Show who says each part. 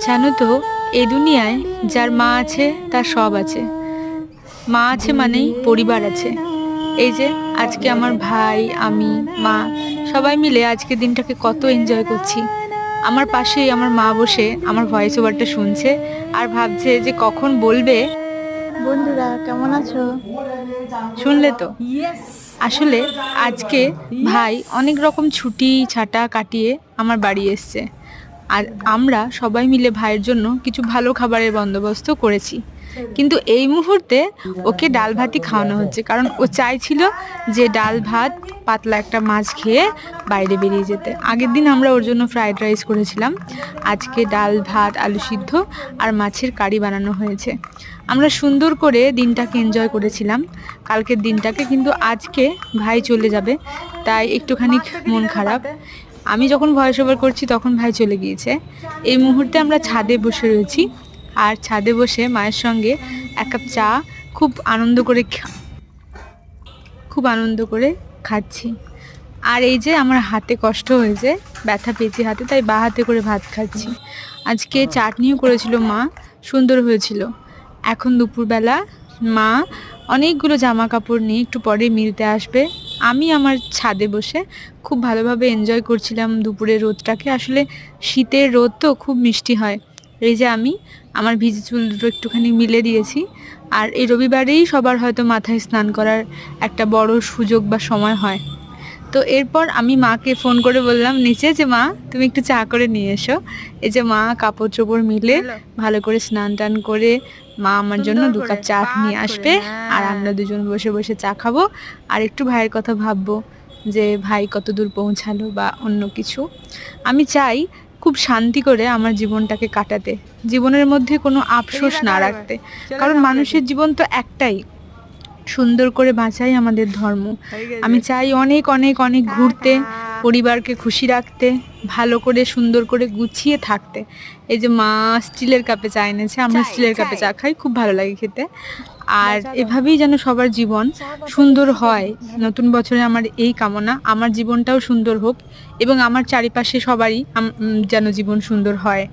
Speaker 1: জানো তো, এই দুনিয়ায় যার মা আছে তার সব আছে। মা আছে মানেই পরিবার আছে। এই যে আজকে আমার ভাই, আমি, মা সবাই মিলে আজকের দিনটাকে কত এনজয় করছি। আমার পাশেই আমার মা বসে আমার ভয়েস ওভারটা শুনছে আর ভাবছে যে কখন বলবে।
Speaker 2: বন্ধুরা কেমন আছো?
Speaker 1: শুনলে তো? আসলে আজকে ভাই অনেক রকম ছুটি ছাটা কাটিয়ে আমার বাড়ি এসছে। আর আমরা সবাই মিলে ভাইয়ের জন্য কিছু ভালো খাবারের বন্দোবস্ত করেছি। কিন্তু এই মুহূর্তে ওকে ডাল ভাতই খাওয়ানো হচ্ছে, কারণ ও চাইছিল যে ডাল ভাত পাতলা একটা মাছ খেয়ে বাইরে বেরিয়ে যেতে। আগের দিন আমরা ওর জন্য ফ্রাইড রাইস করেছিলাম, আজকে ডাল ভাত আলু সিদ্ধ আর মাছের কারি বানানো হয়েছে। আমরা সুন্দর করে দিনটাকে এনজয় করেছিলাম কালকের দিনটাকে, কিন্তু আজকে ভাই চলে যাবে তাই একটুখানি মন খারাপ। আমি যখন ভয়েস ওভার করছি তখন ভাই চলে গিয়েছে। এই মুহূর্তে আমরা ছাদে বসে রয়েছি, আর ছাদে বসে মায়ের সঙ্গে এক কাপ চা খুব আনন্দ করে খাচ্ছি। আর এই যে আমার হাতে কষ্ট হয়েছে, ব্যথা পেয়েছি হাতে, তাই বা হাতে করে ভাত খাচ্ছি। আজকে চাটনিও করেছিল মা, সুন্দর হয়েছিল। এখন দুপুরবেলা মা অনেকগুলো জামা কাপড় নিয়ে একটু পরে মিলতে আসবে। আমি আমার ছাদে বসে খুব ভালোভাবে এনজয় করছিলাম দুপুরের রোদটাকে। আসলে শীতের রোদ তো খুব মিষ্টি হয়। এই যে আমি আমার ভিজে চুল দুটো একটুখানি মিলে দিয়েছি। আর এই রবিবারেই সবার হয়তো মাথায় স্নান করার একটা বড় সুযোগ বা সময় হয়। তো এরপর আমি মাকে ফোন করে বললাম নিচে যে মা তুমি একটু চা করে নিয়ে এসো। এই যে মা কাপড় চোপড় মিলে ভালো করে স্নান টান করে মা আমার জন্য 2 কাপ চা নিয়ে আসবে। আর আমরা দুজন বসে বসে চা খাবো আর একটু ভাইয়ের কথা ভাববো যে ভাই কত দূর পৌঁছালো বা অন্য কিছু। আমি চাই খুব শান্তি করে আমার জীবনটাকে কাটাতে, জীবনের মধ্যে কোনো আফসোস না রাখতে, কারণ মানুষের জীবন তো একটাই। সুন্দর করে বাঁচাই আমাদের ধর্ম। আমি চাই অনেক অনেক অনেক ঘুরতে, পরিবারকে খুশি রাখতে, ভালো করে সুন্দর করে গুছিয়ে থাকতে। এই যে মা স্টিলের কাপে চা এনেছে, আমরা স্টিলের কাপে চা খাই, খুব ভালো লাগে খেতে। আর এভাবেই যেন সবার জীবন সুন্দর হয়। নতুন বছরে আমার এই কামনা, আমার জীবনটাও সুন্দর হোক এবং আমার চারিপাশে সবারই যেন জীবন সুন্দর হয়।